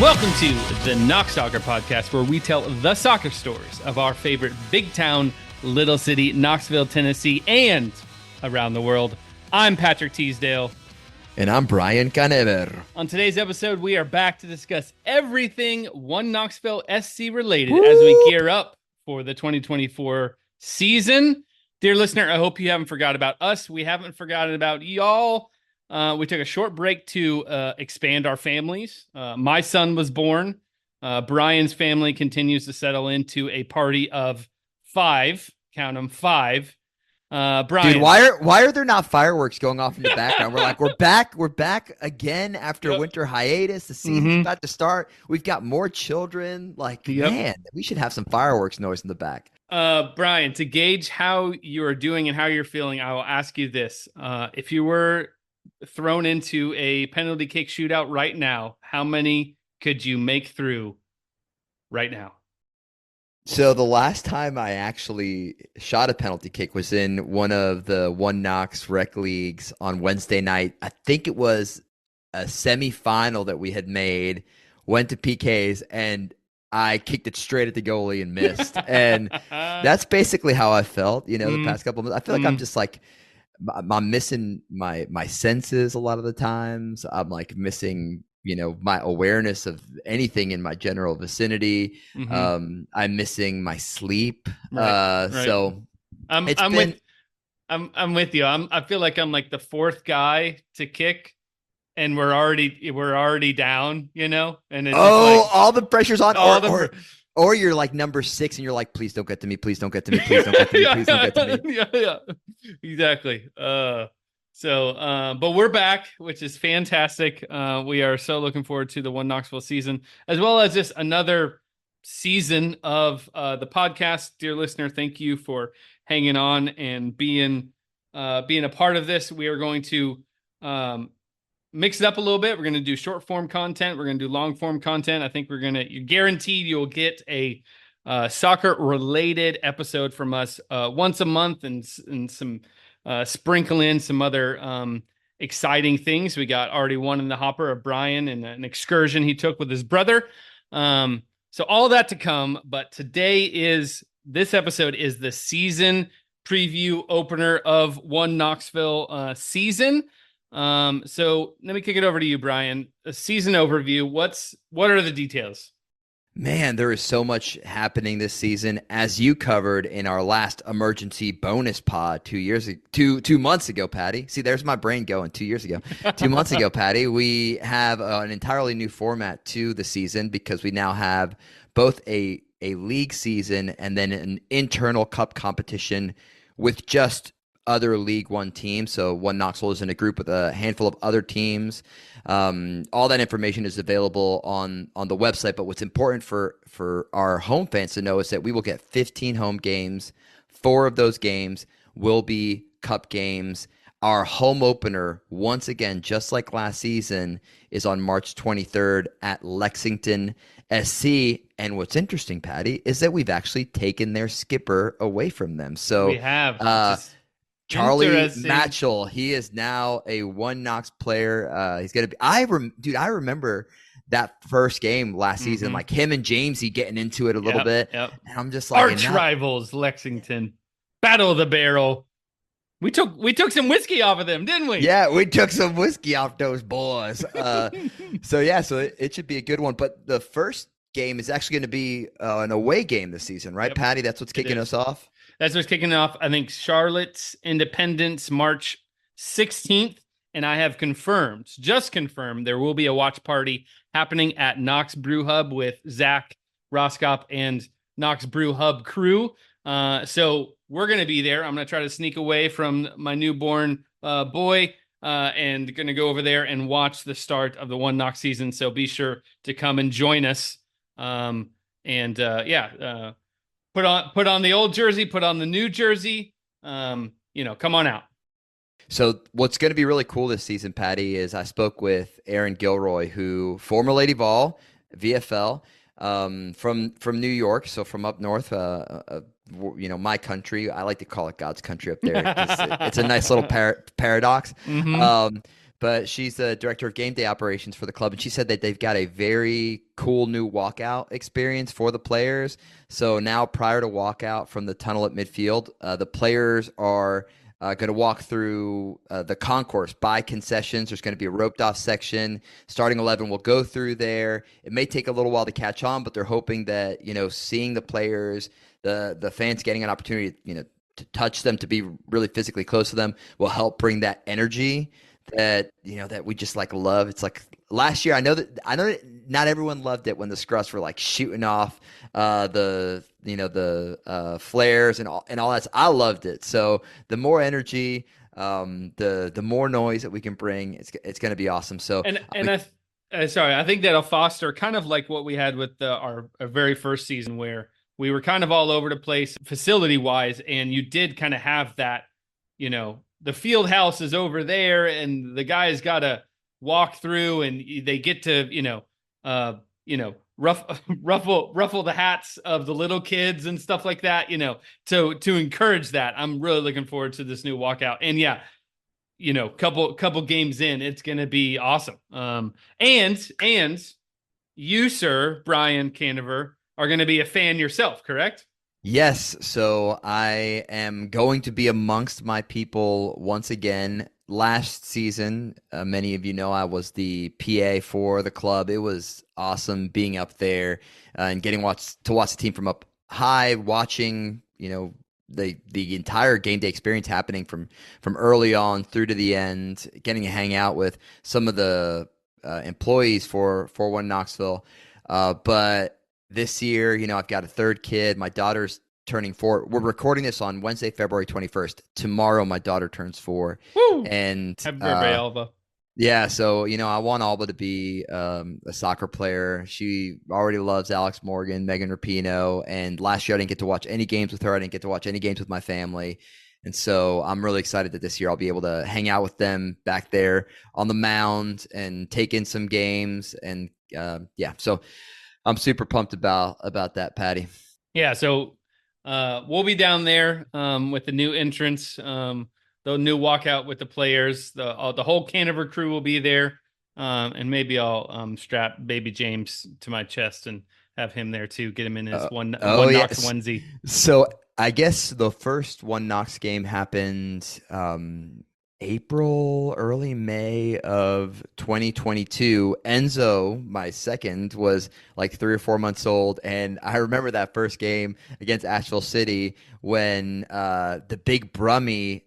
Welcome to the Knox Soccer Podcast, where we tell the soccer stories of our favorite big town, little city, Knoxville, Tennessee, and around the world. I'm Patrick Teasdale. And I'm Brian Canever. On today's episode, we are back to discuss everything One Knoxville SC related as we gear up for the 2024 season. Dear listener, I hope you haven't forgot about us. We haven't forgotten about y'all. We took a short break to expand our families. My son was born. Brian's family continues to settle into a party of 5. Count them, 5. Brian, dude, why are there not fireworks going off in the background? We're back again after a winter hiatus. The season's about to start. We've got more children. Man, we should have some fireworks noise in the back. Brian, to gauge how you are doing and how you're feeling, I will ask you this: if you were thrown into a penalty kick shootout right now, how many could you make through right now? So the last time I actually shot a penalty kick was in one of the One Knox rec leagues on Wednesday night. I think it was a semifinal that we had made, went to PKs, and I kicked it straight at the goalie and missed. And that's basically how I felt, the past couple of months. I feel like I'm just I'm missing my senses a lot of the times. I'm missing, my awareness of anything in my general vicinity. I'm missing my sleep. Right. So I'm with you. I feel like I'm like the 4th guy to kick, and we're already down, and it's all the pressure's on. Or you're like number 6 and you're like, please don't get to me. Please don't get to me. Please don't get to me. Please don't get to me. Yeah, exactly. But we're back, which is fantastic. We are so looking forward to the One Knoxville season, as well as just another season of the podcast. Dear listener, thank you for hanging on and being a part of this. We are going to mix it up a little bit. We're going to do short form content. We're going to do long form content. I think you're guaranteed you'll get a soccer related episode from us once a month, and some sprinkle in some other exciting things. We got already one in the hopper of Brian and an excursion he took with his brother. So all that to come. But this episode is the season preview opener of One Knoxville season. So let me kick it over to you, Brian. A season overview. What are the details? Man, there is so much happening this season, as you covered in our last emergency bonus pod 2 months ago, Patty. See, there's my brain going 2 years ago. 2 months ago, Patty, we have an entirely new format to the season, because we now have both a league season and then an internal cup competition with just other League One teams. So One Knoxville is in a group with a handful of other teams. All that information is available on the website. But what's important for our home fans to know is that we will get 15 home games. 4 of those games will be cup games. Our home opener, once again, just like last season, is on March 23rd at Lexington SC. And what's interesting, Patty, is that we've actually taken their skipper away from them. So we have. Charlie Matchell, he is now a One Knox player. He's going to be I remember that first game last season, like him and Jamesy getting into it a little bit. Yep. And I'm just like, arch rivals, Lexington, battle of the barrel. We took some whiskey off of them, didn't we? Yeah, we took some whiskey off those boys. So it should be a good one. But the first game is actually going to be an away game this season, right, Patty? That's what's kicking us off. That's what's kicking off. I think Charlotte's Independence, March 16th. And I have just confirmed, there will be a watch party happening at Knox Brew Hub with Zach Roskop and Knox Brew Hub crew. So we're going to be there. I'm going to try to sneak away from my newborn boy and going to go over there and watch the start of the One Knox season. So be sure to come and join us. Put on the old jersey, put on the new jersey. Come on out. So what's going to be really cool this season, Patty, is I spoke with Aaron Gilroy, who former Lady Vol, VFL, from New York, so from up north, my country. I like to call it God's country up there because it's a nice little paradox. Mm-hmm. Um, but she's the director of game day operations for the club, and she said that they've got a very cool new walkout experience for the players. So now, prior to walkout from the tunnel at midfield, the players are going to walk through the concourse, buy concessions. There's going to be a roped off section. Starting 11 will go through there. It may take a little while to catch on, but they're hoping that, seeing the players, the fans getting an opportunity, to touch them, to be really physically close to them, will help bring that energy that we just like love. It's like last year, I know that not everyone loved it when the Scruffs were like shooting off the flares and all that. I loved it. So the more energy, the more noise that we can bring, it's going to be awesome. So I think that'll foster kind of like what we had with our very first season, where we were kind of all over the place facility wise, and you did kind of have that, the field house is over there, and the guys got to walk through, and they get to, ruffle the hats of the little kids and stuff like that, to encourage that. I'm really looking forward to this new walkout. And yeah, couple games in, it's going to be awesome. And you, sir, Brian Candiver, are going to be a fan yourself, correct? Yes, so I am going to be amongst my people once again. Last season, many of you know I was the PA for the club. It was awesome being up there and getting to watch the team from up high, watching the entire game day experience happening from early on through to the end, getting to hang out with some of the employees for One Knoxville, but this year, I've got a third kid. My daughter's turning 4. We're recording this on Wednesday, February 21st. Tomorrow, my daughter turns 4. Woo! And Happy birthday, Alva. yeah, so, I want Alba to be a soccer player. She already loves Alex Morgan, Megan Rapinoe. And last year, I didn't get to watch any games with her. I didn't get to watch any games with my family. And so I'm really excited that this year I'll be able to hang out with them back there on the mound and take in some games. And so I'm super pumped about that, Patty. Yeah, so we'll be down there with the new entrance, the new walkout with the players. The whole Canniver crew will be there, and maybe I'll strap baby James to my chest and have him there too. Get him in his one Knox yes. onesie. So I guess the first One Knox game happened April, early May of 2022. Enzo, my second, was like 3 or 4 months old. And I remember that first game against Asheville City when the big Brummy,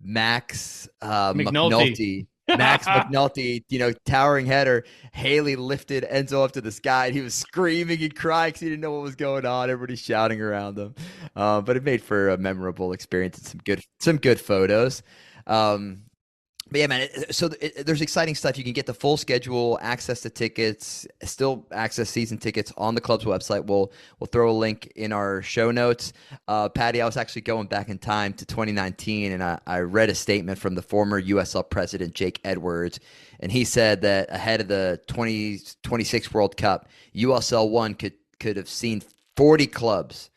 Max McNulty, Max McNulty, towering header. Haley lifted Enzo up to the sky, and he was screaming and crying because he didn't know what was going on. Everybody shouting around him. But it made for a memorable experience and some good photos. But yeah, man, there's exciting stuff. You can get the full schedule, access to tickets, still access season tickets on the club's website. We'll throw a link in our show notes. Patty, I was actually going back in time to 2019, and I read a statement from the former USL president, Jake Edwards, and he said that ahead of the 2026 World Cup, USL 1 could have seen 40 clubs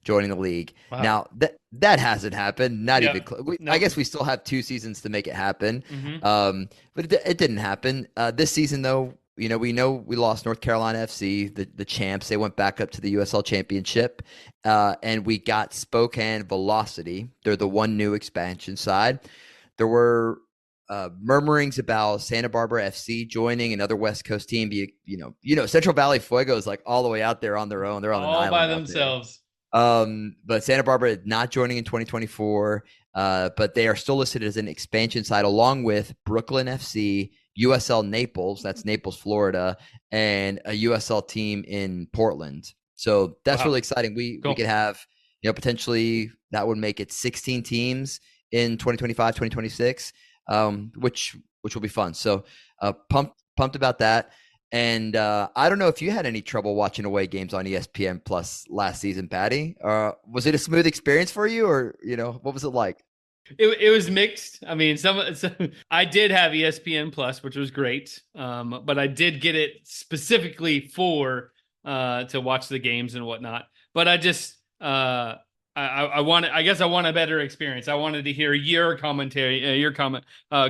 joining the league. Wow. Now that hasn't happened. Not even no. I guess we still have 2 seasons to make it happen. Mm-hmm. But it didn't happen. This season, though, we know we lost North Carolina FC, the champs. They went back up to the USL Championship, and we got Spokane Velocity. They're the one new expansion side. There were murmurings about Santa Barbara FC joining, another West Coast team. Central Valley Fuego is like all the way out there on their own. They're on an island by themselves. But Santa Barbara not joining in 2024, but they are still listed as an expansion side along with Brooklyn FC, USL Naples, that's Naples, Florida, and a USL team in Portland. So that's really exciting. We could have, potentially that would make it 16 teams in 2025, 2026, which will be fun. So pumped about that. And I don't know if you had any trouble watching away games on ESPN Plus last season, Patty. Was it a smooth experience for you, or what was it like? It was mixed. I mean, I did have ESPN Plus, which was great, but I did get it specifically for to watch the games and whatnot. But I just I want I guess I want a better experience. I wanted to hear your commentary,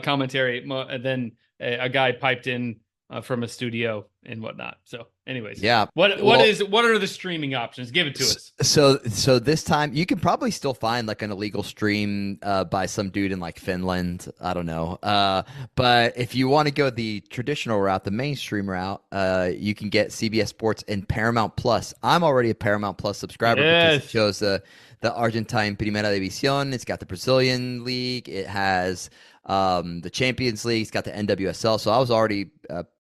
commentary than a guy piped in from a studio and whatnot. So, anyways, Yeah. what Well, what are the streaming options? Give it to us. so this time you can probably still find like an illegal stream by some dude in like Finland. I don't know. But if you want to go the traditional route, the mainstream route, you can get CBS Sports and Paramount Plus. I'm already a Paramount Plus subscriber because it Yes. shows the Argentine Primera División. It's got the Brazilian League. It has the Champions League. It's got the NWSL. So I was already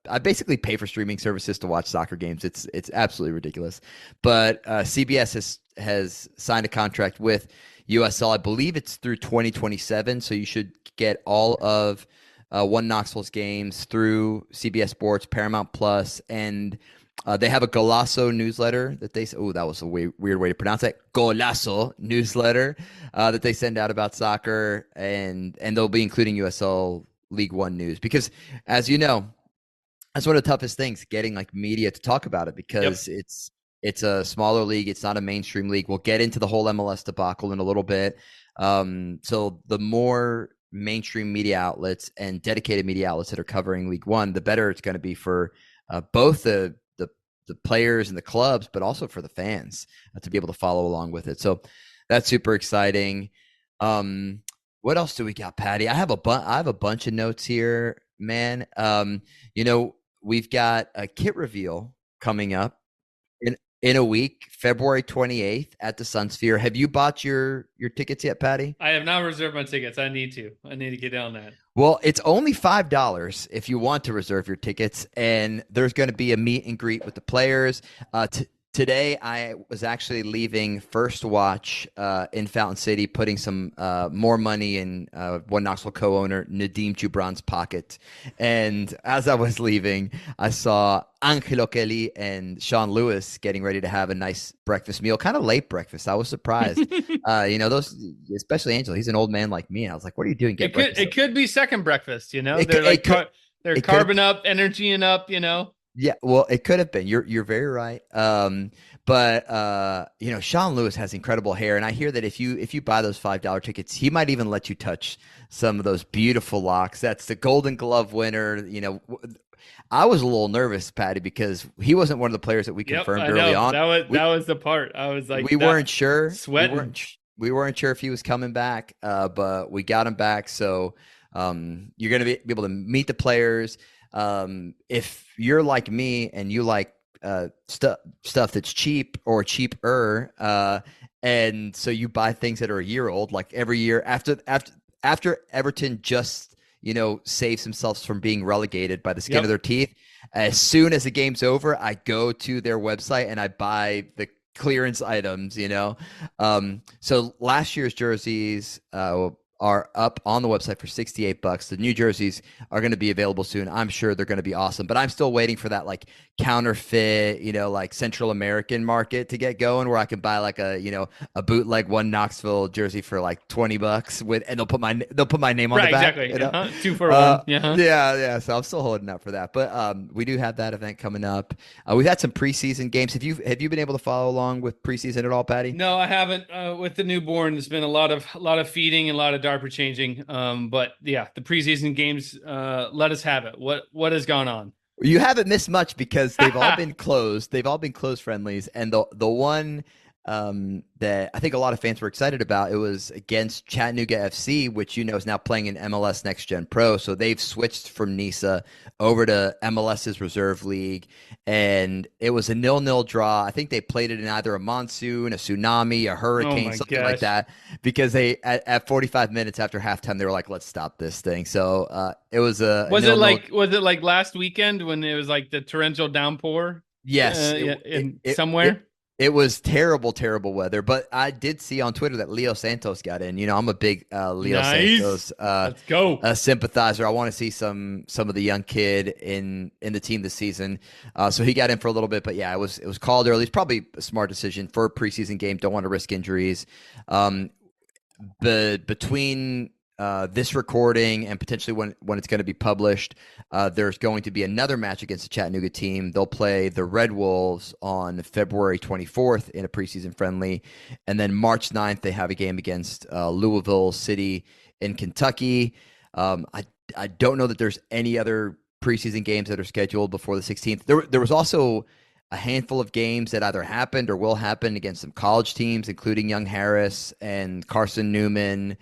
I basically pay for streaming services to watch soccer games. It's absolutely ridiculous. But CBS has signed a contract with USL. I believe it's through 2027. So you should get all of One Knoxville's games through CBS Sports, Paramount Plus, and they have a Golazo newsletter that they. Oh, that was a weird way to pronounce it. Golazo newsletter that they send out about soccer, and they'll be including USL League One news because, as you know, that's one of the toughest things, getting like media to talk about it because it's a smaller league. It's not a mainstream league. We'll get into the whole MLS debacle in a little bit. So the more mainstream media outlets and dedicated media outlets that are covering League One, the better it's going to be for both the players and the clubs, but also for the fans to be able to follow along with it. So that's super exciting. What else do we got, Patty? I have a bunch of notes here, man. We've got a kit reveal coming up in a week, February 28th at the Sunsphere. Have you bought your tickets yet, Patty? I have not reserved my tickets. I need to. I need to get on that. Well, it's only $5 if you want to reserve your tickets, and there's going to be a meet and greet with the players. Today, I was actually leaving First Watch in Fountain City, putting some more money in One Knoxville co-owner Nadim Jubran's pocket. And as I was leaving, I saw Angelo Kelly and Sean Lewis getting ready to have a nice breakfast meal, kind of late breakfast. I was surprised. Those, especially Angelo, he's an old man like me. I was like, "What are you doing? It could be second breakfast. They're it carbing up, energying up. Yeah, well, it could have been. You're very right. But Sean Lewis has incredible hair, and I hear that if you buy those $5 tickets, he might even let you touch some of those beautiful locks. That's the Golden Glove winner. I was a little nervous, Patty, because he wasn't one of the players that we confirmed early on. That was the part. I was like, we weren't sure. Sweating. We weren't sure if he was coming back, but we got him back. So you're going to be able to meet the players. If you're like me and you like stuff that's cheap or cheaper, and so you buy things that are a year old, like every year after Everton just saves themselves from being relegated by the skin of their teeth, as soon as the game's over, I go to their website and I buy the clearance items. So last year's jerseys are up on the website for $68. The new jerseys are going to be available soon. I'm sure they're going to be awesome, but I'm still waiting for that like counterfeit, like Central American market to get going where I can buy like a bootleg One Knoxville jersey for like $20 and they'll put my name on the back. Exactly. 2 for 1. Yeah. So I'm still holding out for that, but we do have that event coming up. We've had some preseason games. Have you been able to follow along with preseason at all, Patty? No, I haven't. With the newborn, there's been a lot of feeding and a lot of diaper changing. But yeah, the preseason games, let us have it. What has gone on? You haven't missed much because they've all been closed. They've all been closed friendlies, and the one that I think a lot of fans were excited about, it was against Chattanooga FC, which is now playing in MLS Next Gen Pro. So they've switched from NISA over to MLS's Reserve League, and it was a 0-0 draw. I think they played it in either a monsoon, a tsunami, a hurricane, something like that, because they at 45 minutes after halftime they were like, "Let's stop this thing." So it was a was it like last weekend when it was like the torrential downpour? Yes, somewhere. It was terrible, terrible weather, but I did see on Twitter that Leo Santos got in. I'm a big Leo Santos Let's go. Sympathizer. I want to see some of the young kid in the team this season. So he got in for a little bit, but yeah, it was called early. It's probably a smart decision for a preseason game. Don't want to risk injuries. But between this recording and potentially when it's going to be published, there's going to be another match against the Chattanooga team. They'll play the Red Wolves on February 24th in a preseason friendly. And then March 9th, they have a game against Louisville City in Kentucky. I don't know that there's any other preseason games that are scheduled before the 16th. There was also a handful of games that either happened or will happen against some college teams, including Young Harris and Carson Newman.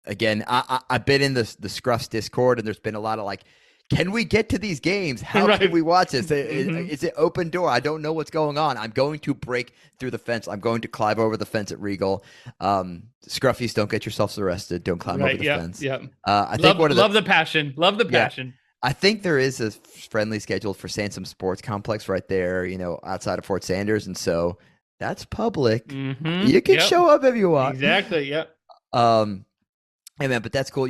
Again, I've been in the Scruffs Discord, and there's been a lot of like, can we get to these games? How Right. can we watch this? Is it open door? I don't know what's going on. I'm going to break through the fence. I'm going to climb over the fence at Regal. Scruffies, don't get yourselves arrested. Don't climb over the fence. Yeah. I think love the passion. Love the passion. I think there is a friendly scheduled for Sansom Sports Complex right there, outside of Fort Sanders. And so that's public. Mm-hmm. You can show up if you want. Exactly. Yep. Hey man, but that's cool.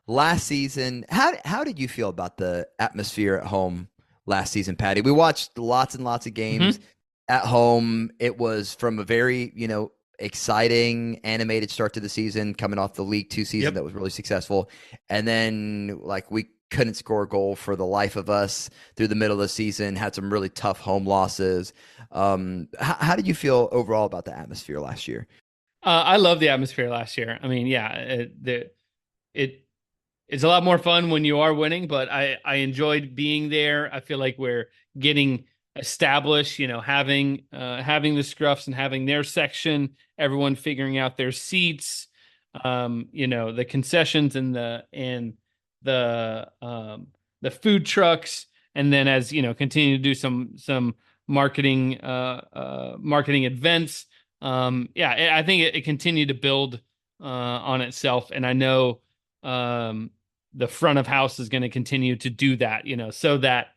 Last season, how did you feel about the atmosphere at home last season, Patty? We watched lots and lots of games at home. It was from a very, exciting animated start to the season, coming off the League Two season that was really successful. And then we couldn't score a goal for the life of us through the middle of the season, had some really tough home losses. How did you feel overall about the atmosphere last year? I love the atmosphere last year. I mean, it's a lot more fun when you are winning, but I enjoyed being there. I feel like we're getting established, having the Scruffs and having their section, everyone figuring out their seats, the concessions and the food trucks, and then as continue to do some marketing events. I think it continued to build on itself, and I know the front of house is going to continue to do that, so that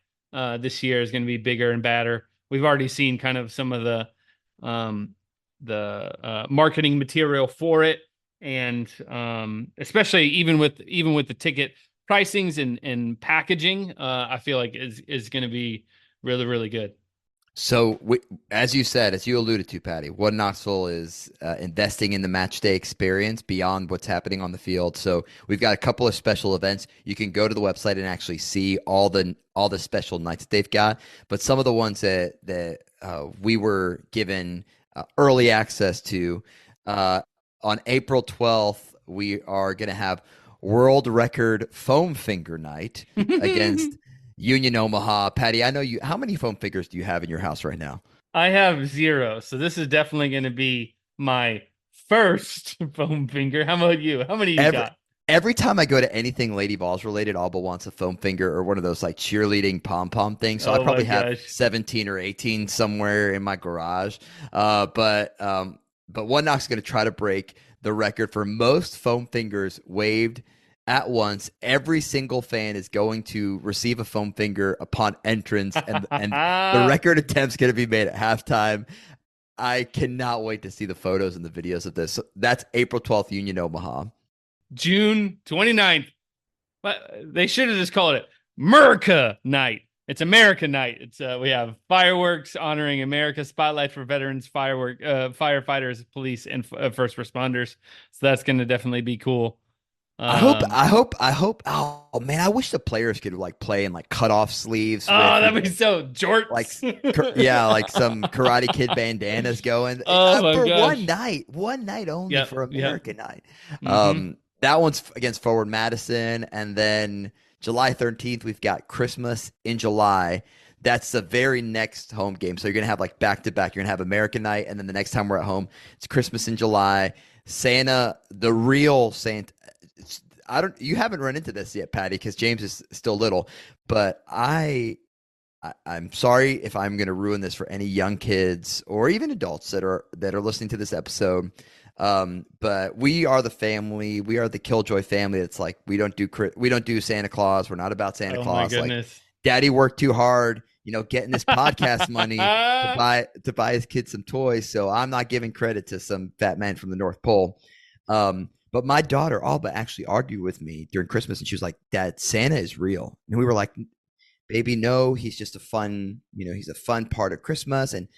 this year is going to be bigger and badder. We've already seen kind of some of the marketing material for it, and especially even with the ticket pricings and packaging, I feel like is going to be really, really good. So, as you said, as you alluded to, Patty, One Knoxville is investing in the match day experience beyond what's happening on the field. So, we've got a couple of special events. You can go to the website and actually see all the special nights that they've got. But some of the ones that we were given early access to on April 12th, we are going to have world record foam finger night against Union Omaha. Patty, I know you. How many foam fingers do you have in your house right now? I have 0. So this is definitely going to be my first foam finger. How about you? How many you got? Every time I go to anything Lady Balls related, Alba wants a foam finger or one of those like cheerleading pom-pom things. So I probably have 17 or 18 somewhere in my garage. But One Knox is going to try to break the record for most foam fingers waved at once. Every single fan is going to receive a foam finger upon entrance, and the record attempt's going to be made at halftime. I cannot wait to see the photos and the videos of this. So that's April 12th, Union Omaha. June 29th. But they should have just called it America Night. It's America Night. It's we have fireworks honoring America, spotlight for veterans, firefighters, police, and first responders. So that's going to definitely be cool. I hope. Oh man, I wish the players could play in cut off sleeves. That'd be so jorts. Like some Karate Kid bandanas going. Oh my for gosh. one night only for America Night. Mm-hmm. That one's against Forward Madison, and then July 13th we've got Christmas in July. That's the very next home game. So you're gonna have back to back. You're gonna have American Night, and then the next time we're at home, it's Christmas in July. Santa, the real Santa. You haven't run into this yet, Patty, because James is still little, but I'm sorry if I'm going to ruin this for any young kids or even adults that are listening to this episode. But we are the family. We are the Killjoy family. It's we don't do Santa Claus. We're not about Santa Claus. My goodness. Daddy worked too hard, getting this podcast money to buy his kids some toys. So I'm not giving credit to some fat man from the North Pole. But my daughter, Alba, actually argued with me during Christmas, and she was like, "Dad, Santa is real." And we were like, "Baby, no, he's just a fun, he's a fun part of Christmas." And,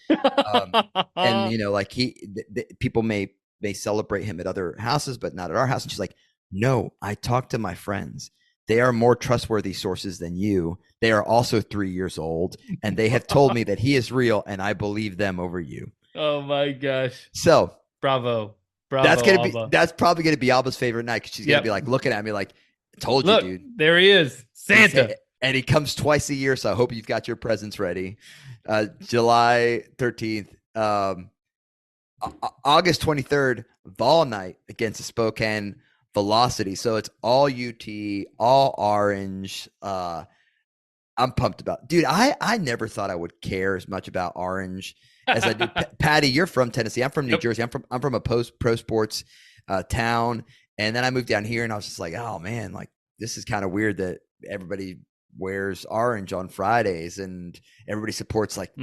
people may may celebrate him at other houses, but not at our house. And she's like, no, I talked to my friends. They are more trustworthy sources than you. They are also 3 years old, and they have told me that he is real, and I believe them over you. Oh my gosh. So Bravo. Bravo, Alba. that's probably gonna be Alba's favorite night, because she's gonna be like looking at me like, told you, Look, dude. there he is. Santa. And he comes twice a year, so I hope you've got your presents ready. July 13th. August 23rd, Vol night against the Spokane Velocity. So it's all UT, all orange. I'm pumped about, dude. I never thought I would care as much about orange as I do. Patty, you're from Tennessee. I'm from New Jersey. I'm from a pro sports town, and then I moved down here, and I was just like, oh man, like this is kind of weird that everybody wears orange on Fridays and everybody supports like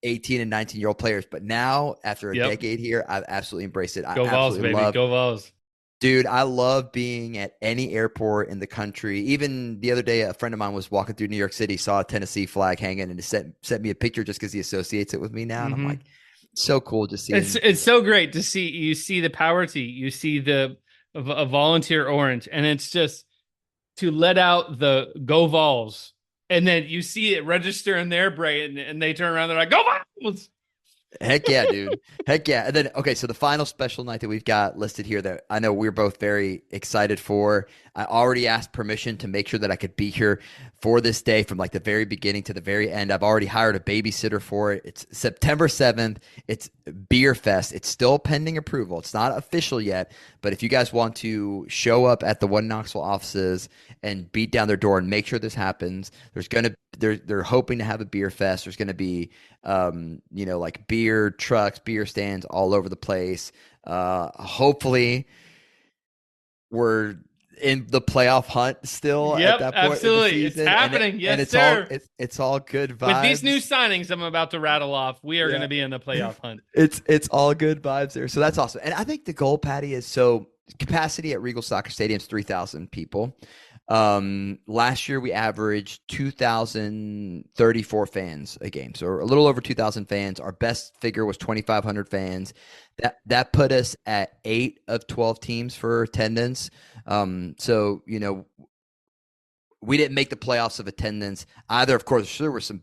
18 and 19-year-old players. But now, after a decade here, I've absolutely embraced it. Go Vols, baby. Go Vols. Dude, I love being at any airport in the country. Even the other day, a friend of mine was walking through New York City, saw a Tennessee flag hanging, and sent me a picture just because he associates it with me now. And I'm like, so cool to see. It's so great to see. You see the power tee, you see a volunteer orange, and it's just to let out the Go Vols. And then you see it register in their brain, and they turn around, they're like, Go Vols! Heck yeah, dude. Heck yeah. And then, okay, so the final special night that we've got listed here that I know we're both very excited for. I already asked permission to make sure that I could be here for this day from like the very beginning to the very end. I've already hired a babysitter for it. It's September 7th. It's Beer Fest. It's still pending approval. It's not official yet, but if you guys want to show up at the One Knoxville offices and beat down their door and make sure this happens, they're hoping to have a beer fest. There's going to be like beer trucks, beer stands all over the place. Hopefully we're in the playoff hunt still at that point. Absolutely. It's happening. It's all good vibes. With these new signings I'm about to rattle off, we are going to be in the playoff hunt. It's all good vibes there. So that's awesome. And I think the goal, Patty, is so capacity at Regal Soccer Stadium is 3,000 people. Last year we averaged 2,034 fans a game, so a little over 2,000 fans. Our best figure was 2,500 fans. That put us at 8 of 12 teams for attendance. So we didn't make the playoffs of attendance either. Of course, there were some.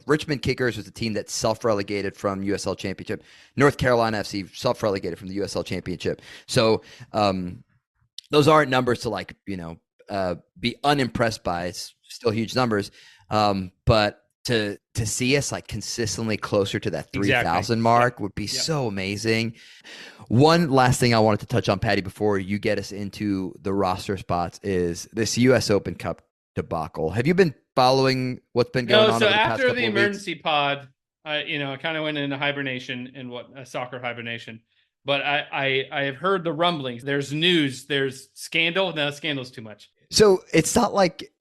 Richmond Kickers was a team that self-relegated from USL Championship. North Carolina FC self-relegated from the USL Championship. So those aren't numbers to be unimpressed by. It's still huge numbers. But to see us like consistently closer to that 3,000 mark would be so amazing. One last thing I wanted to touch on, Patty, before you get us into the roster spots is this US Open Cup debacle. Have you been following what's been going on? So over the past after couple the of emergency weeks? pod, I kind of went into hibernation and soccer hibernation. But I have heard the rumblings. There's news. There's scandal. No, scandal's too much. So it's not like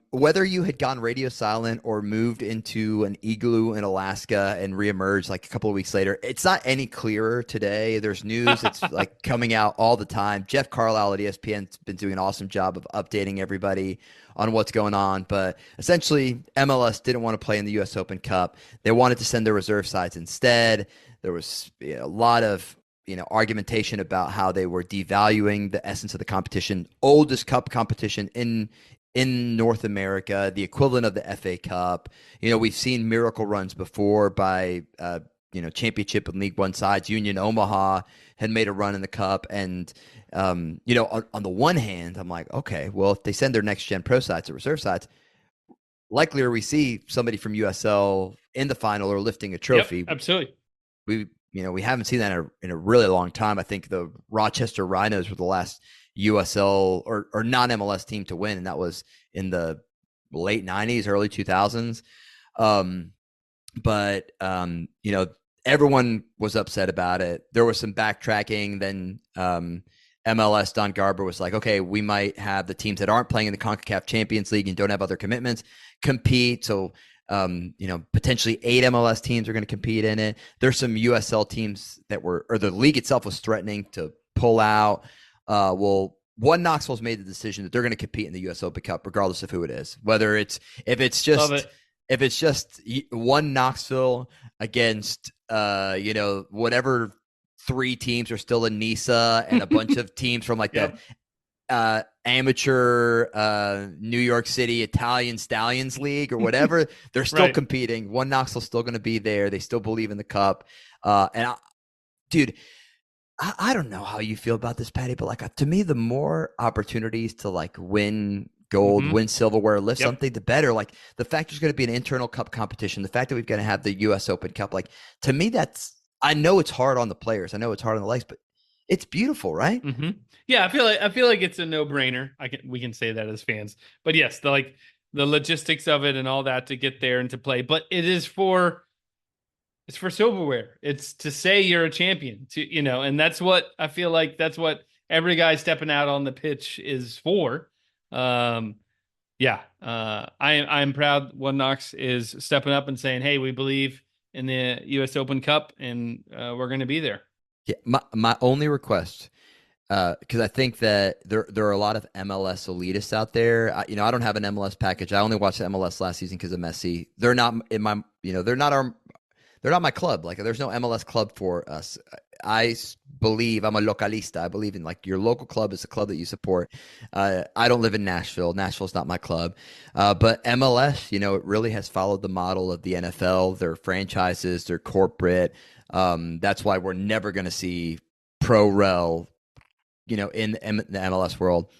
whether you had gone radio silent or moved into an igloo in Alaska and reemerged like a couple of weeks later, it's not any clearer today. There's news. It's like coming out all the time. Jeff Carlisle at ESPN's been doing an awesome job of updating everybody on what's going on. But essentially, MLS didn't want to play in the U.S. Open Cup. They wanted to send their reserve sides instead. There was a lot of argumentation about how they were devaluing the essence of the competition. Oldest cup competition in North America, the equivalent of the FA Cup. We've seen miracle runs before by championship and League One sides. Union Omaha had made a run in the cup, and on the one hand, I'm like, okay, well, if they send their next gen pro sides or reserve sides, likelier we see somebody from USL in the final or lifting a trophy. Yep, absolutely. We haven't seen that in a really long time. I think the Rochester Rhinos were the last USL or non-MLS team to win, and that was in the late 90s, early 2000s. But everyone was upset about it. There was some backtracking. Then MLS, Don Garber was like, okay, we might have the teams that aren't playing in the CONCACAF Champions League and don't have other commitments compete. So potentially 8 MLS teams are going to compete in it. There's some USL teams or the league itself was threatening to pull out. One Knoxville's made the decision that they're going to compete in the US Open Cup, regardless of who it is. Whether if it's just one Knoxville against whatever 3 teams are still in NISA, and a bunch of teams from like the Yep. amateur New York City Italian Stallions League or whatever, they're still Right. competing. One Knoxville's still going to be there. They still believe in the cup. Dude, I don't know how you feel about this, Patty, but like to me, the more opportunities to like win gold, Hmm. win silverware, lift Yep. something, the better. Like the fact there's going to be an internal cup competition, the fact that we've got to have the U.S. Open Cup, like to me, I know it's hard on the players, I know it's hard on the legs, but it's beautiful, right? Hmm. Yeah, I feel like it's a no brainer. We can say that as fans, but yes, the logistics of it and all that to get there and to play. But it's for silverware. It's to say you're a champion. And that's what I feel like. That's what every guy stepping out on the pitch is for. Um, yeah, I'm proud. One Knox is stepping up and saying, "Hey, we believe in the U.S. Open Cup, and we're going to be there." Yeah, my only request, because I think that there are a lot of MLS elitists out there. I don't have an MLS package. I only watched the MLS last season because of Messi. They're not in my, they're not my club. Like there's no MLS club for us. Believe I'm a localista. I believe in like your local club is a club that you support. I don't live in Nashville. Nashville's not my club. But MLS, it really has followed the model of the NFL. Their franchises, their corporate. That's why we're never going to see pro rel, the MLS world.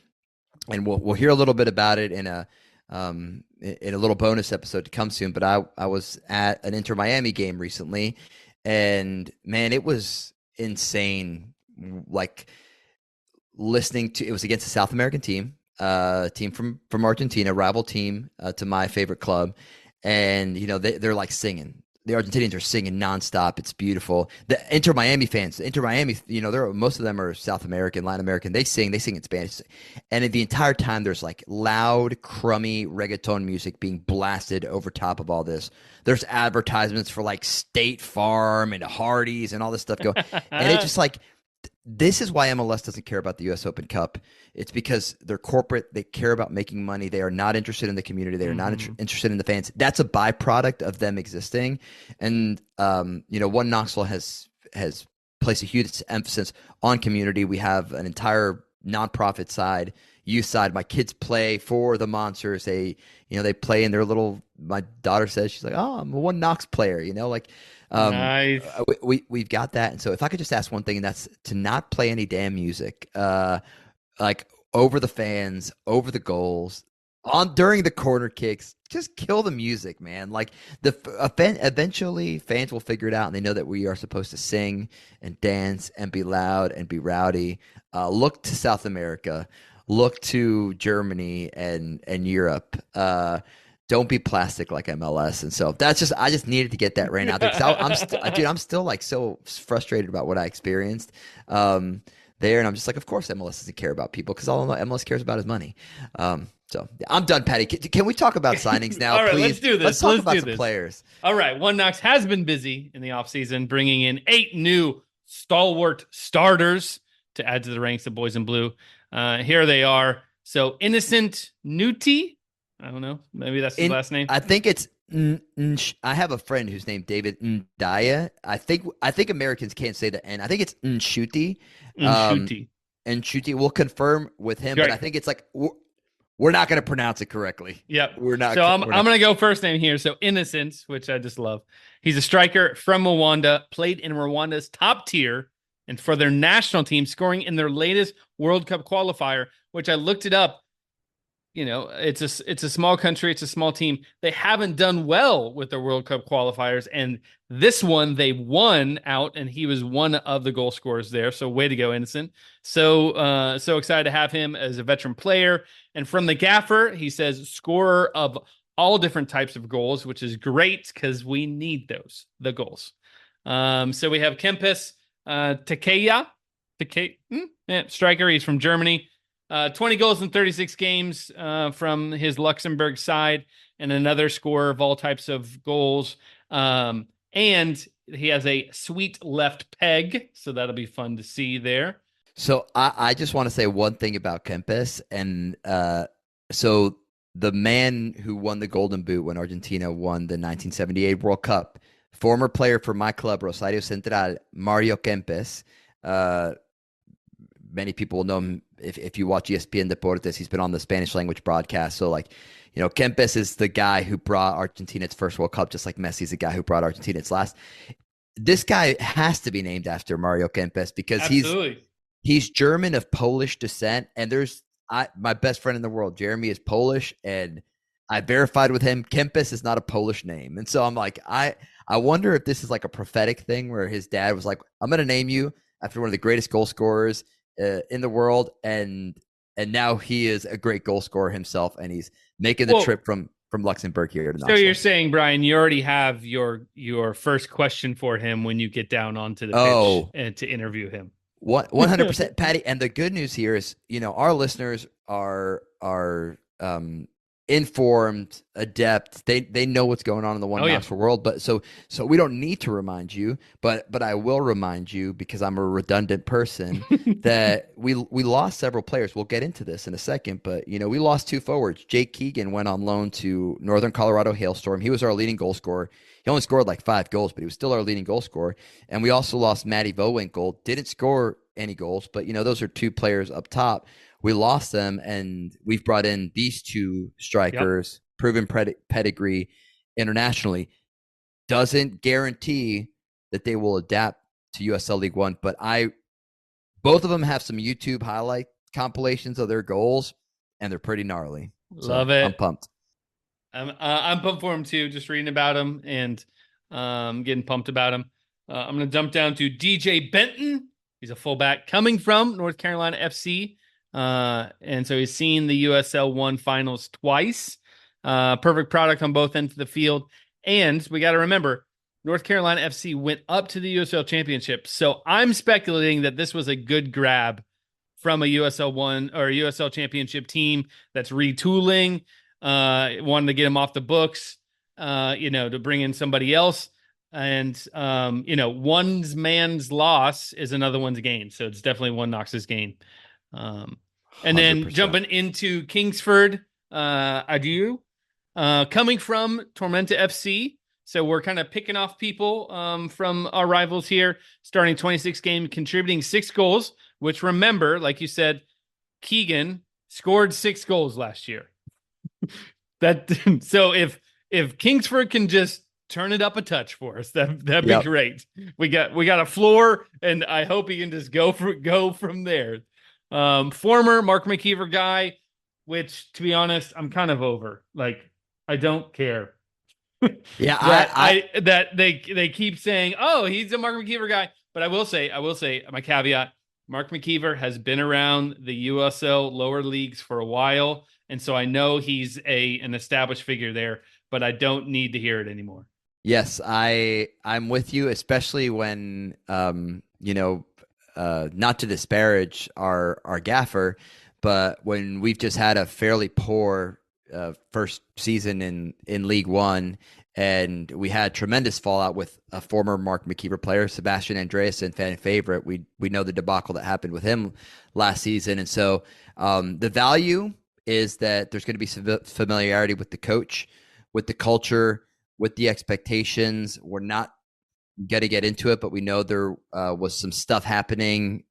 And we'll hear a little bit about it in a little bonus episode to come soon. But I was at an Inter Miami game recently, and man, it was insane. Like listening to it was against a South American team from Argentina, rival team to my favorite club, and they're like singing. The Argentinians are singing nonstop. It's beautiful. The Inter Miami fans, Inter Miami, most of them are South American, Latin American. They sing in Spanish, and the entire time there's like loud, crummy reggaeton music being blasted over top of all this. There's advertisements for like State Farm and Hardee's and all this stuff going, and it's just like this is why MLS doesn't care about the U.S. Open Cup. It's because they're corporate. They care about making money. They are not interested in the community. They are not interested in the fans. That's a byproduct of them existing. And One Knoxville has placed a huge emphasis on community. We have an entire nonprofit side, youth side. My kids play for the Monsters. They play in their little. My daughter says she's like, "Oh, I'm a One Knox player." Nice. We've got that. And so if I could just ask one thing, and that's to not play any damn music, like over the fans, over the goals, on during the corner kicks, just kill the music, man. Like eventually fans will figure it out, and they know that we are supposed to sing and dance and be loud and be rowdy. Look to South America, look to Germany and Europe. Don't be plastic like MLS. And so I just needed to get that right out there. I'm still like so frustrated about what I experienced there. And I'm just like, of course MLS doesn't care about people because all MLS cares about is money. So I'm done, Patty. Can we talk about signings now, All right, please? let's do this. Let's talk Let's about do some this. players. All right, One Knox has been busy in the offseason, bringing in 8 new stalwart starters to add to the ranks of Boys in Blue. Here they are. So Innocent Nuti. I don't know. Maybe that's his last name. I think it's. I have a friend who's named David Ndaya. I think Americans can't say the N. I think it's Nshuti. Nshuti. Nshuti. We'll confirm with him, Right. but I think it's like we're not going to pronounce it correctly. Yep. We're not. So I'm going to go first name here. So Innocent, which I just love. He's a striker from Rwanda, played in Rwanda's top tier and for their national team, scoring in their latest World Cup qualifier, which I looked it up. It's a small country. It's a small team. They haven't done well with their World Cup qualifiers. And this one, they won out, and he was one of the goal scorers there. So way to go, Innocent. So excited to have him as a veteran player. And from the gaffer, he says scorer of all different types of goals, which is great because we need the goals. So we have Kempis Takeya. Striker. He's from Germany. 20 goals in 36 games from his Luxembourg side, and another scorer of all types of goals. And he has a sweet left peg, so that'll be fun to see there. So I just want to say one thing about Kempes. And so the man who won the Golden Boot when Argentina won the 1978 World Cup former player for my club, Rosario Central, Mario Kempes. Uh, Many people will know him if you watch ESPN Deportes. He's been on the Spanish language broadcast. So, like, Kempes is the guy who brought Argentina its first World Cup, just like Messi's the guy who brought Argentina its last. This guy has to be named after Mario Kempes because Absolutely. he's German of Polish descent, and my best friend in the world, Jeremy, is Polish, and I verified with him. Kempes is not a Polish name, and so I'm like, I wonder if this is like a prophetic thing where his dad was like, "I'm going to name you after one of the greatest goal scorers in the world," and now he is a great goal scorer himself, and he's making the trip from Luxembourg here to So Knoxville. you're saying, Brian, you already have your first question for him when you get down onto the pitch Oh, and to interview him. 100%, Patty. And the good news here is, our listeners are informed, adept. They know what's going on in the One Knoxville world. But so we don't need to remind you, but I will remind you because I'm a redundant person that we lost several players. We'll get into this in a second, but we lost two forwards. Jake Keegan went on loan to Northern Colorado Hailstorm. He was our leading goal scorer. He only scored like 5 goals, but he was still our leading goal scorer. And we also lost Matty Vowinkle. Didn't score any goals, but those are two players up top. We lost them, and we've brought in these two strikers, proven pedigree internationally. Doesn't guarantee that they will adapt to USL League One, but both of them have some YouTube highlight compilations of their goals, and they're pretty gnarly. Love it. I'm pumped. I'm pumped for him too. Just reading about him and getting pumped about him. I'm going to jump down to DJ Benton. He's a fullback coming from North Carolina FC. And so he's seen the USL 1 finals twice. Perfect product on both ends of the field. And we got to remember, North Carolina FC went up to the USL Championship. So I'm speculating that this was a good grab from a USL 1 or USL Championship team that's retooling, wanted to get him off the books, to bring in somebody else. And, one man's loss is another one's gain. So it's definitely one Knox's gain. And then 100%. jumping into Kingsford, Adieu, coming from Tormenta FC. So we're kind of picking off people from our rivals here, starting 26 games, contributing 6 goals, which remember, like you said, Keegan scored 6 goals last year. So if Kingsford can just turn it up a touch for us, that'd be great. We got a floor, and I hope he can just go from there. Former Mark McKeever guy, which to be honest, I'm kind of over. Like, I don't care. Yeah, that they keep saying, oh, he's a Mark McKeever guy. But I will say my caveat: Mark McKeever has been around the USL lower leagues for a while, and so I know he's an established figure there. But I don't need to hear it anymore. Yes, I'm with you, especially when not to disparage our gaffer, but when we've just had a fairly poor first season in League One, and we had tremendous fallout with a former Mark McKeever player, Sebastian Andreasen, fan favorite. We know the debacle that happened with him last season, and so the value is that there's going to be some familiarity with the coach, with the culture, with the expectations. We're not going to get into it, but we know there was some stuff happening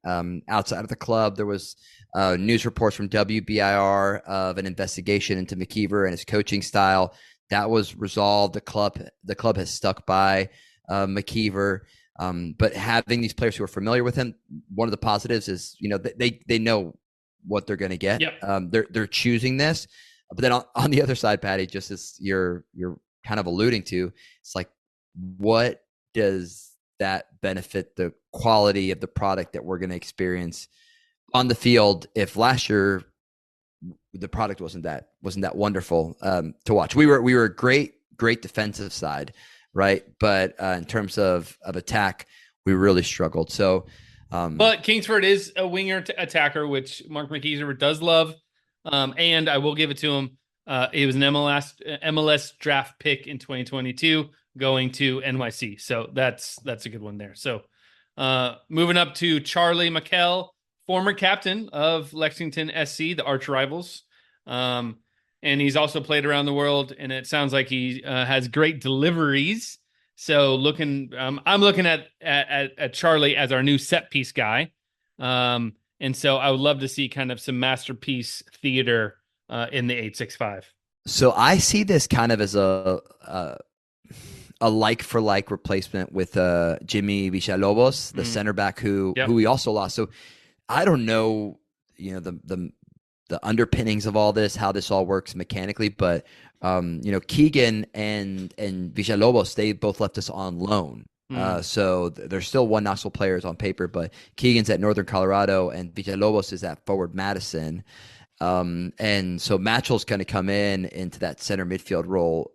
outside of the club. There was news reports from WBIR of an investigation into McKeever and his coaching style. That was resolved. The club has stuck by McKeever. But having these players who are familiar with him, one of the positives is, they know what they're going to get. Yep. They're choosing this. But then on the other side, Patty, just as you're kind of alluding to, it's like, what does that benefit the quality of the product that we're going to experience on the field if last year the product wasn't that wonderful to watch? We were a great defensive side, right? But in terms of attack, we really struggled. So, but Kingsford is a winger attacker, which Mark McKeever does love. And I will give it to him. He was an MLS draft pick in 2022 going to NYC. So that's a good one there. So moving up to Charlie McKell, former captain of Lexington SC, the arch rivals. And he's also played around the world, and it sounds like he has great deliveries. So I'm looking at Charlie as our new set piece guy. And so I would love to see kind of some masterpiece theater in the 865. So I see this kind of as a like for like replacement with Jimmy Villalobos, the center back who Yep. we also lost. So I don't know, the underpinnings of all this, how this all works mechanically, but Keegan and Villalobos, they both left us on loan. So there's still one Knoxville players on paper, but Keegan's at Northern Colorado and Villalobos is at Forward Madison. And so Matchell's going to come into that center midfield role.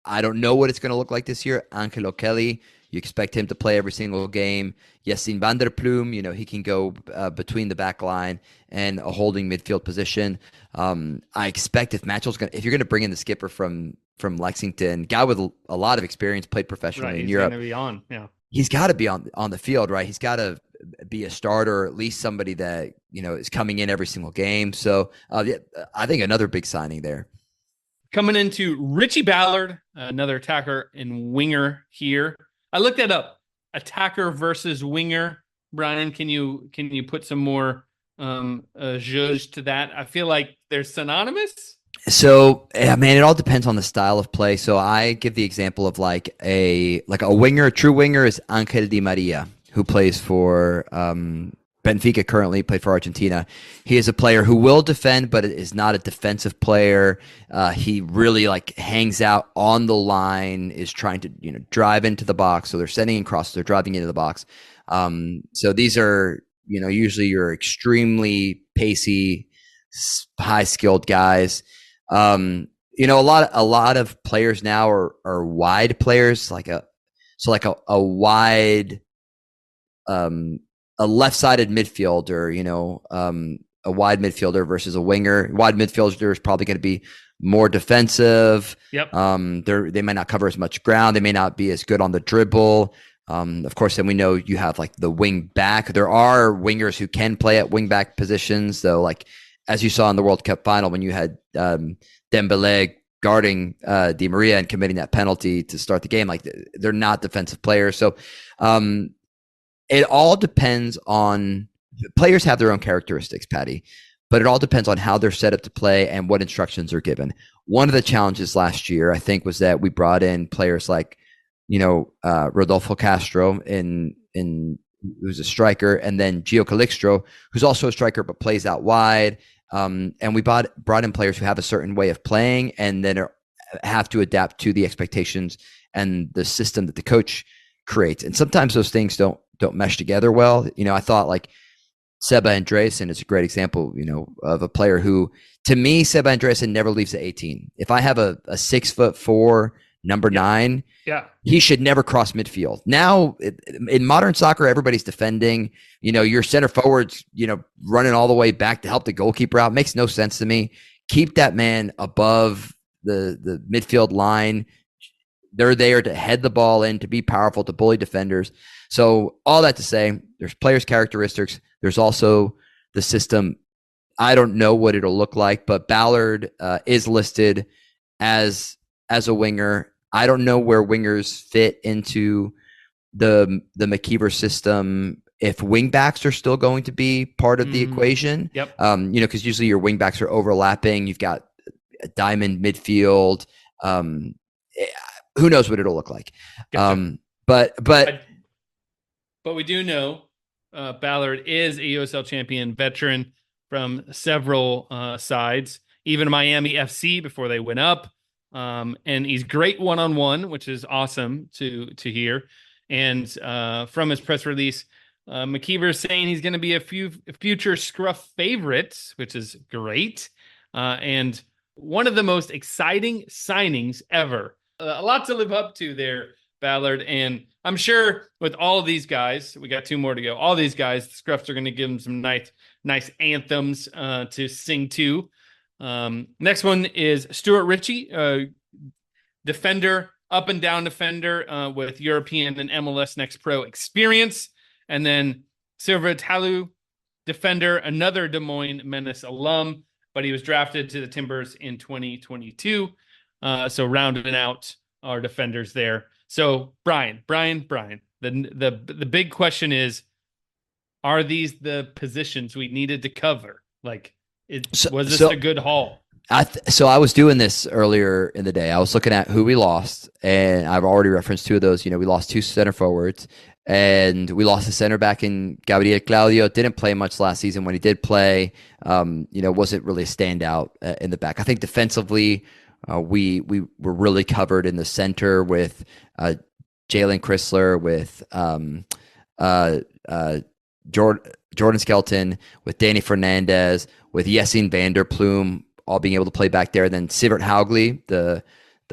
I don't know what it's going to look like this year. Angelo Kelly, you expect him to play every single game. Yassine van der Pluim, he can go between the back line and a holding midfield position. I expect if you're going to bring in the skipper from Lexington, guy with a lot of experience, played professionally in Europe. He's going to be on, yeah. He's got to be on the field, right? He's got to be a starter, or at least somebody that is coming in every single game. So I think another big signing there. Coming into Richie Ballard, another attacker and winger here. I looked that up. Attacker versus winger. Brian, can you put some more zhuzh to that? I feel like they're synonymous. So, man, it all depends on the style of play. So I give the example of like a winger. A true winger is Angel Di Maria, who plays for Benfica currently, played for Argentina. He is a player who will defend, but is not a defensive player. He really hangs out on the line, is trying to drive into the box. So they're sending in crosses, they're driving into the box. So these are usually your extremely pacey, high skilled guys. A lot of players now are wide players, like a wide. A left-sided midfielder, a wide midfielder versus a winger. Wide midfielder is probably going to be more defensive. Yep. They might not cover as much ground. They may not be as good on the dribble. Of course, then we know you have the wing back. There are wingers who can play at wing back positions, though. As you saw in the World Cup final when you had Dembele guarding Di Maria and committing that penalty to start the game, they're not defensive players. So. It all depends on players have their own characteristics, Patty, but it all depends on how they're set up to play and what instructions are given. One of the challenges last year, I think, was that we brought in players like, Rodolfo Castro who's a striker, and then Gio Calixto, who's also a striker but plays out wide. And we brought in players who have a certain way of playing and then have to adapt to the expectations and the system that the coach creates. And sometimes those things don't mesh together well. I thought Seba Andreasen is a great example, of a player who, to me, Seba Andreasen never leaves the 18. If I have a 6'4" number 9, he should never cross midfield. Now in modern soccer, everybody's defending, your center forwards, running all the way back to help the goalkeeper out. Makes no sense to me. Keep that man above the midfield line. They're there to head the ball in, to be powerful, to bully defenders. So all that to say, there's players' characteristics. There's also the system. I don't know what it'll look like, but Ballard is listed as a winger. I don't know where wingers fit into the McKeever system. If wingbacks are still going to be part of the equation, yep. Because usually your wingbacks are overlapping. You've got a diamond midfield. Who knows what it'll look like? Gotcha. But we do know Ballard is a USL champion veteran from several sides, even Miami FC before they went up. And he's great one-on-one, which is awesome to hear. And from his press release, McKeever is saying he's going to be a future Scruff favorites, which is great. And one of the most exciting signings ever. A lot to live up to there, Ballard. And I'm sure with all of these guys, we got 2 more to go. All these guys, the Scruffs are going to give them some nice anthems to sing to. Next one is Stuart Ritchie, defender, up and down defender with European and MLS Next Pro experience. And then Silva Talu, defender, another Des Moines Menace alum, but he was drafted to the Timbers in 2022. So rounding out our defenders there. So Brian, the big question is, are these the positions we needed to cover? Like, So, was this so a good haul? so I was doing this earlier in the day. I was looking at who we lost, and I've already referenced two of those. We lost two center forwards, and we lost a center back in Gabriel Claudio. Didn't play much last season. When he did play, wasn't really a standout in the back. I think defensively, we were really covered in the center with Jalen Chrysler, with uh, uh, Jordan Skelton, with Danny Fernandez, with Yessine Vanderplume, all being able to play back there. Then Sivert Haugli,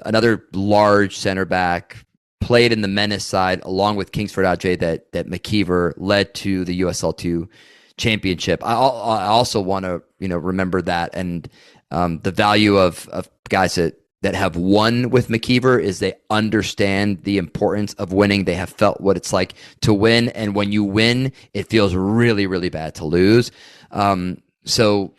another large center back, played in the menace side along with Kingsford Adjei that McKeever led to the USL2 championship. I also want to remember that, and the value of guys that have won with McKeever is they understand the importance of winning. They have felt what it's like to win, and when you win, it feels really, really bad to lose. So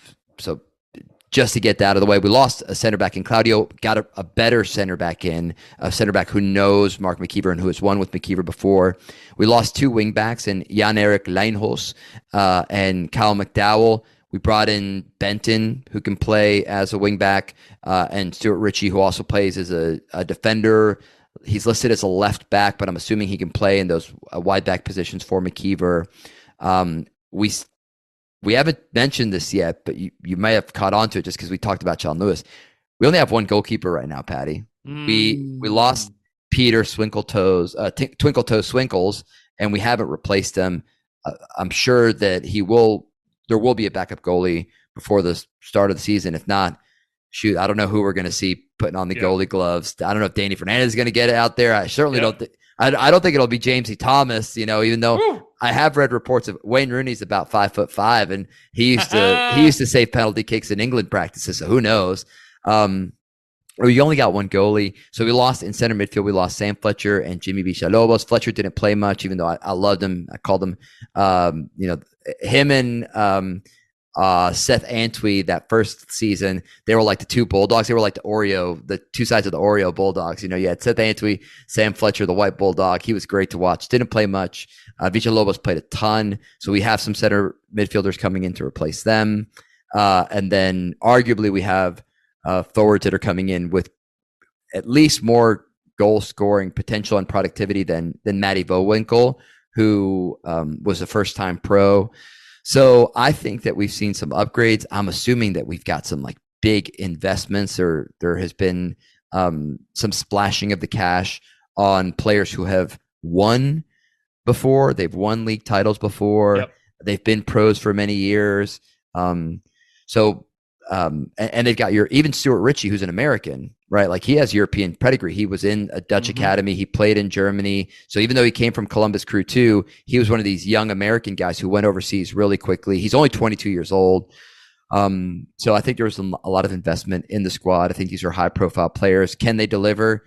just to get that out of the way, we lost a center back in Claudio, got a better center back in, a center back who knows Mark McKeever and who has won with McKeever before. We lost two wing backs in Jan-Erik Leinhos and Kyle McDowell. We brought in Benton, who can play as a wing back, and Stuart Ritchie, who also plays as a defender. He's listed as a left back, but I'm assuming he can play in those wide back positions for McKeever. We haven't mentioned this yet, but you may have caught on to it just because we talked about John Lewis. We only have one goalkeeper right now, Patty. We lost Peter Twinkle-Toes Swinkles, and we haven't replaced him. I'm sure that there will be a backup goalie before the start of the season. If not, shoot, I don't know who we're going to see putting on the goalie gloves. I don't know if Danny Fernandez is going to get it out there. I certainly don't think. I don't think it'll be Jamesy Thomas, even though I have read reports of Wayne Rooney's about 5'5", and he used to save penalty kicks in England practices. So who knows? We only got one goalie, so we lost in center midfield. We lost Sam Fletcher and Jimmy Villalobos. Fletcher didn't play much, even though I loved him. I called him, him and Seth Antwi that first season, they were like the two Bulldogs. They were like the two sides of the Oreo Bulldogs. You had Seth Antwi, Sam Fletcher, the white Bulldog. He was great to watch. Didn't play much. Villalobos played a ton. So we have some center midfielders coming in to replace them. And then arguably we have forwards that are coming in with at least more goal scoring potential and productivity than Matty Vowinkle, who was a first time pro. So I think that we've seen some upgrades. I'm assuming that we've got some like big investments, or there has been some splashing of the cash on players who have won before. They've won league titles before. Yep. They've been pros for many years. And they've got even Stuart Ritchie, who's an American, right? Like he has European pedigree. He was in a Dutch academy. He played in Germany. So even though he came from Columbus Crew 2, he was one of these young American guys who went overseas really quickly. He's only 22 years old. So I think there was a lot of investment in the squad. I think these are high profile players. Can they deliver?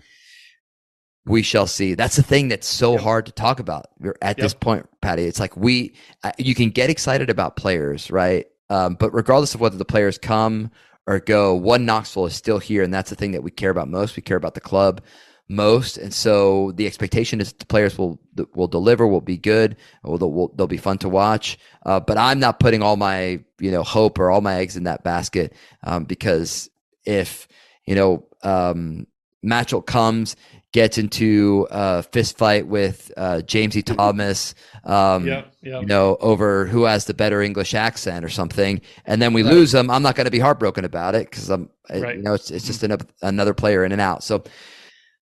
We shall see. That's the thing that's so hard to talk about at this point, Patty. It's like you can get excited about players, right? But regardless of whether the players come or go, One Knoxville is still here, and that's the thing that we care about most. We care about the club most, and so the expectation is the players will deliver, will be good, they'll be fun to watch. But I'm not putting all my hope or all my eggs in that basket, because if Matchell comes, gets into a fist fight with Jamesy Thomas, over who has the better English accent or something, and then we lose them, I'm not going to be heartbroken about it, because it's just another player in and out. So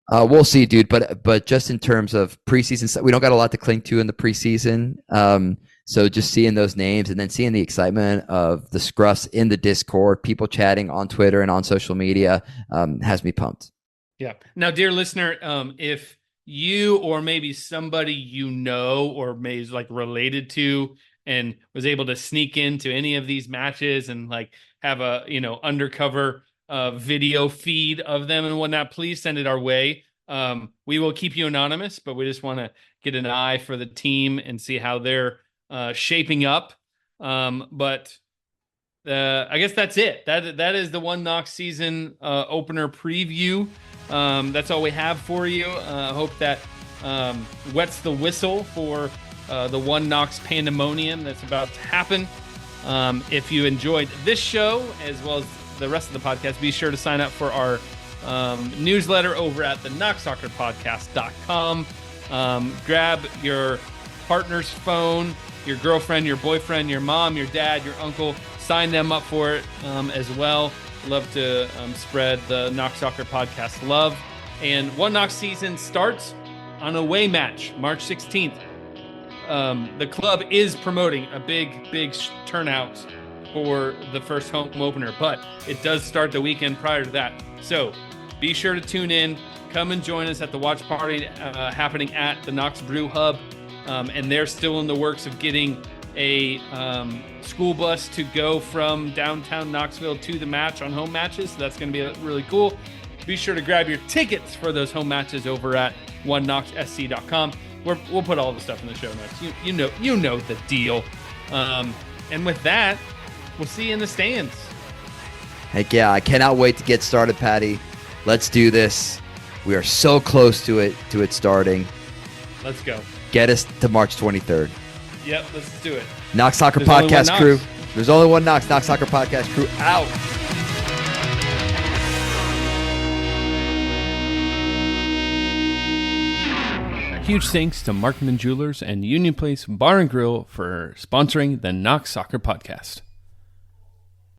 we'll see, dude. But just in terms of preseason, we don't got a lot to cling to in the preseason. So just seeing those names and then seeing the excitement of the scruffs in the Discord, people chatting on Twitter and on social media, has me pumped. Yeah. Now, dear listener, if you or maybe somebody or maybe is like related to and was able to sneak into any of these matches and like have a undercover video feed of them and whatnot, please send it our way. We will keep you anonymous, but we just want to get an eye for the team and see how they're shaping up. But I guess that's it. That is the One Knox season opener preview. That's all we have for you. Hope that wets the whistle for the One Knox pandemonium that's about to happen. If you enjoyed this show as well as the rest of the podcast, be sure to sign up for our newsletter over at the KnoxSoccerPodcast.com. Grab your partner's phone, your girlfriend, your boyfriend, your mom, your dad, your uncle. Sign them up for it as well. Love to spread the Knox Soccer Podcast love. And One Knox season starts on a away match, March 16th. The club is promoting a big turnout for the first home opener, but it does start the weekend prior to that. So be sure to tune in. Come and join us at the watch party happening at the Knox Brew Hub. And they're still in the works of getting a school bus to go from downtown Knoxville to the match on home matches. So that's going to be really cool. Be sure to grab your tickets for those home matches over at oneknoxsc.com. We'll put all the stuff in the show notes. You know the deal. And with that, we'll see you in the stands. Heck yeah, I cannot wait to get started, Patty. Let's do this. We are so close to it starting. Let's go. Get us to March 23rd. Yep, let's do it. Knox Soccer Podcast crew. There's only one Knox. Knox Soccer Podcast crew out. Huge thanks to Markman Jewelers and Union Place Bar and Grill for sponsoring the Knox Soccer Podcast.